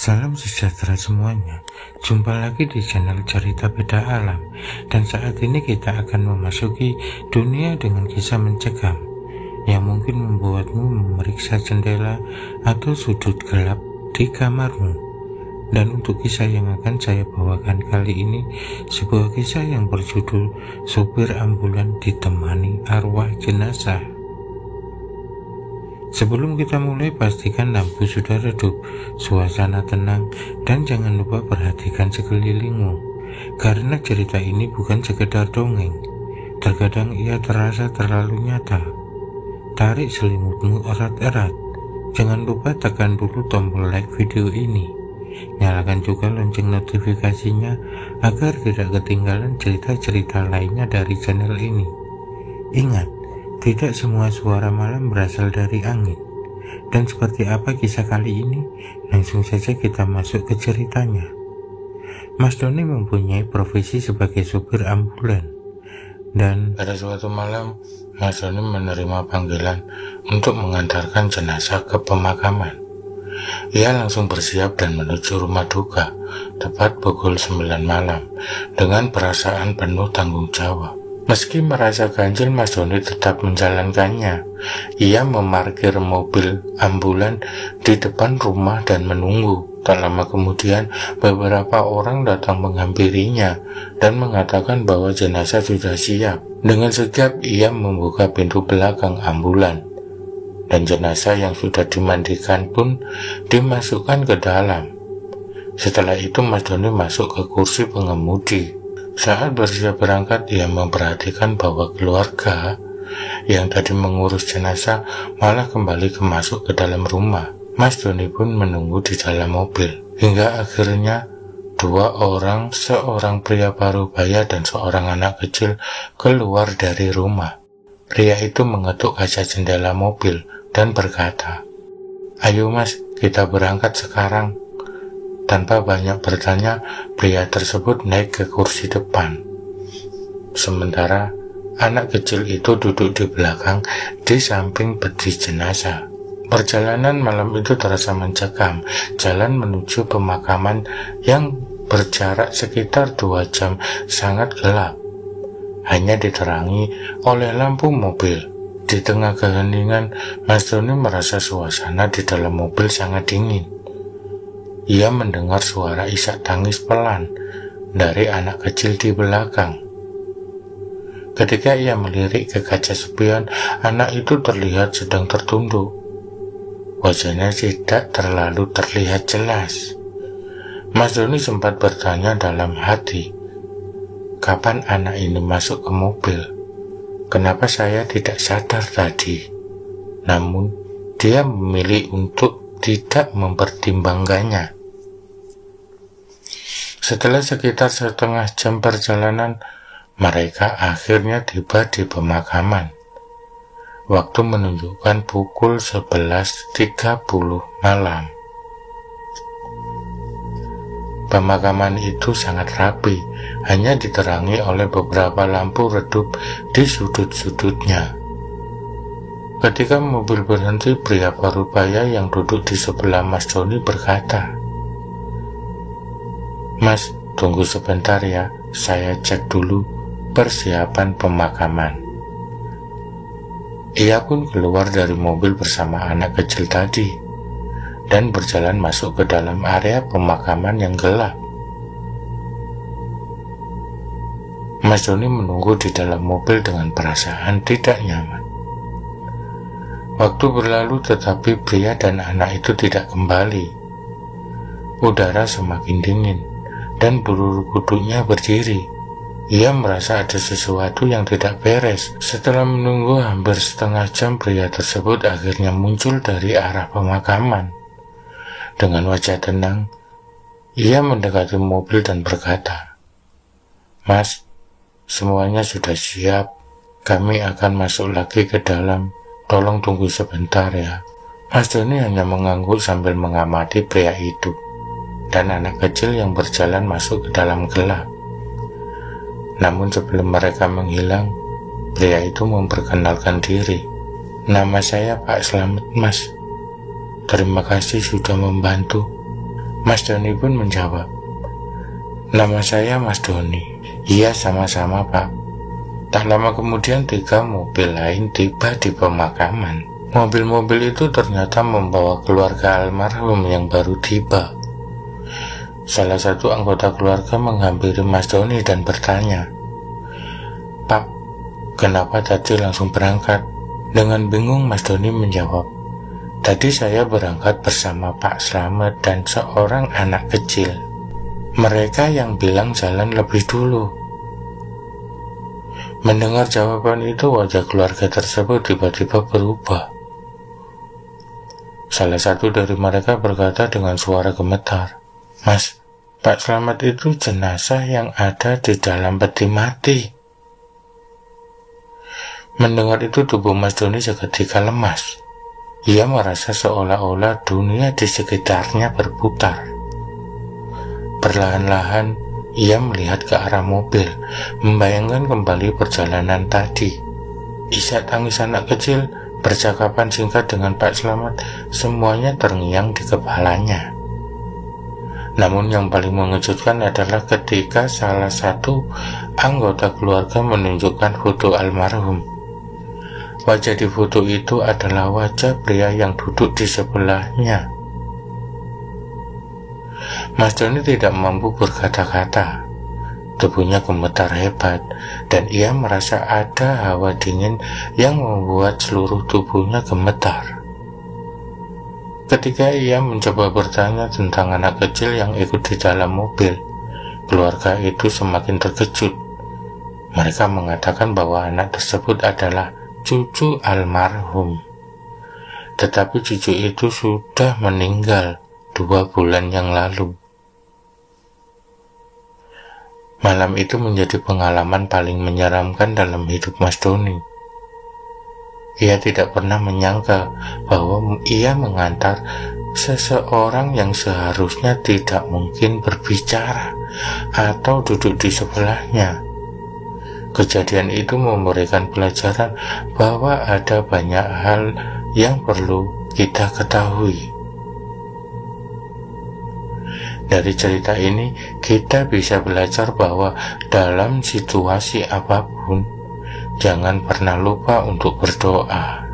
Salam sejahtera semuanya. Jumpa lagi di channel Cerita Beda Alam. Dan saat ini kita akan memasuki dunia dengan kisah mencekam yang mungkin membuatmu memeriksa jendela atau sudut gelap di kamarmu. Dan untuk kisah yang akan saya bawakan kali ini, sebuah kisah yang berjudul Supir Ambulan Ditemani Arwah Jenazah. Sebelum kita mulai, pastikan lampu sudah redup, suasana tenang, dan jangan lupa perhatikan sekelilingmu, karena cerita ini bukan sekedar dongeng. Terkadang ia terasa terlalu nyata. Tarik selimutmu erat-erat. Jangan lupa tekan dulu tombol like video ini. Nyalakan juga lonceng notifikasinya agar tidak ketinggalan cerita-cerita lainnya dari channel ini. Ingat, tidak semua suara malam berasal dari angin. Dan seperti apa kisah kali ini? Langsung saja kita masuk ke ceritanya. Mas Doni mempunyai profesi sebagai supir ambulan. Dan pada suatu malam, Mas Doni menerima panggilan untuk mengantarkan jenazah ke pemakaman. Ia langsung bersiap dan menuju rumah duka tepat pukul 9 malam dengan perasaan penuh tanggung jawab. Meski merasa ganjil, Mas Doni tetap menjalankannya. Ia memarkir mobil ambulan di depan rumah dan menunggu. Tak lama kemudian, beberapa orang datang menghampirinya dan mengatakan bahwa jenazah sudah siap. Dengan sigap, ia membuka pintu belakang ambulan, dan jenazah yang sudah dimandikan pun dimasukkan ke dalam. Setelah itu, Mas Doni masuk ke kursi pengemudi. Saat bersiap berangkat, ia memperhatikan bahwa keluarga yang tadi mengurus jenazah malah kembali masuk ke dalam rumah. Mas Doni pun menunggu di dalam mobil, hingga akhirnya dua orang, seorang pria parubaya dan seorang anak kecil, keluar dari rumah. Pria itu mengetuk kaca jendela mobil dan berkata, "Ayo mas, kita berangkat sekarang." Tanpa banyak bertanya, pria tersebut naik ke kursi depan. Sementara anak kecil itu duduk di belakang di samping peti jenazah. Perjalanan malam itu terasa mencekam. Jalan menuju pemakaman yang berjarak sekitar 2 jam sangat gelap. Hanya diterangi oleh lampu mobil. Di tengah keheningan, Mas Doni merasa suasana di dalam mobil sangat dingin. Ia mendengar suara isak tangis pelan dari anak kecil di belakang. Ketika ia melirik ke kaca spion, anak itu terlihat sedang tertunduk. Wajahnya tidak terlalu terlihat jelas. Mas Doni sempat bertanya dalam hati, kapan anak ini masuk ke mobil? Kenapa saya tidak sadar tadi? Namun, dia memilih untuk tidak mempertimbangkannya. Setelah sekitar setengah jam perjalanan, mereka akhirnya tiba di pemakaman. Waktu menunjukkan pukul 11.30 malam. Pemakaman itu sangat rapi, hanya diterangi oleh beberapa lampu redup di sudut-sudutnya. Ketika mobil berhenti, pria parubaya yang duduk di sebelah Mas Doni berkata, "Mas, tunggu sebentar ya, saya cek dulu persiapan pemakaman." Ia pun keluar dari mobil bersama anak kecil tadi dan berjalan masuk ke dalam area pemakaman yang gelap. Mas Doni menunggu di dalam mobil dengan perasaan tidak nyaman. Waktu berlalu tetapi pria dan anak itu tidak kembali. Udara semakin dingin dan bulu kuduknya berdiri. Ia merasa ada sesuatu yang tidak beres. Setelah menunggu hampir setengah jam, pria tersebut akhirnya muncul dari arah pemakaman. Dengan wajah tenang, ia mendekati mobil dan berkata, "Mas, semuanya sudah siap. Kami akan masuk lagi ke dalam. Tolong tunggu sebentar ya." Mas Doni hanya mengangguk sambil mengamati pria itu dan anak kecil yang berjalan masuk ke dalam gelap. Namun sebelum mereka menghilang, pria itu memperkenalkan diri. "Nama saya Pak Slamet, Mas. Terima kasih sudah membantu." Mas Doni pun menjawab, "Nama saya Mas Doni." "Iya, sama-sama Pak." Tak lama kemudian 3 mobil lain tiba di pemakaman. Mobil-mobil itu ternyata membawa keluarga almarhum yang baru tiba. Salah satu anggota keluarga menghampiri Mas Doni dan bertanya, "Pak, kenapa tadi langsung berangkat?" Dengan bingung Mas Doni menjawab, "Tadi saya berangkat bersama Pak Slamet dan seorang anak kecil. Mereka yang bilang jalan lebih dulu." Mendengar jawaban itu, wajah keluarga tersebut tiba-tiba berubah. Salah satu dari mereka berkata dengan suara gemetar, "Mas, Pak Slamet itu jenazah yang ada di dalam peti mati." Mendengar itu, tubuh Mas Doni seketika lemas. Ia merasa seolah-olah dunia di sekitarnya berputar. Perlahan-lahan, ia melihat ke arah mobil, membayangkan kembali perjalanan tadi. Isak tangis anak kecil, percakapan singkat dengan Pak Slamet, semuanya terngiang di kepalanya. Namun yang paling mengejutkan adalah ketika salah satu anggota keluarga menunjukkan foto almarhum. Wajah di foto itu adalah wajah pria yang duduk di sebelahnya. Mas Doni tidak mampu berkata-kata. Tubuhnya gemetar hebat, dan ia merasa ada hawa dingin yang membuat seluruh tubuhnya gemetar. Ketika ia mencoba bertanya tentang anak kecil yang ikut di dalam mobil, keluarga itu semakin terkejut. Mereka mengatakan bahwa anak tersebut adalah cucu almarhum, tetapi cucu itu sudah meninggal 2 bulan yang lalu. Malam itu menjadi pengalaman paling menyeramkan dalam hidup Mas Doni. Ia tidak pernah menyangka bahwa ia mengantar seseorang yang seharusnya tidak mungkin berbicara atau duduk di sebelahnya. Kejadian itu memberikan pelajaran bahwa ada banyak hal yang perlu kita ketahui. Dari cerita ini, kita bisa belajar bahwa dalam situasi apapun, jangan pernah lupa untuk berdoa.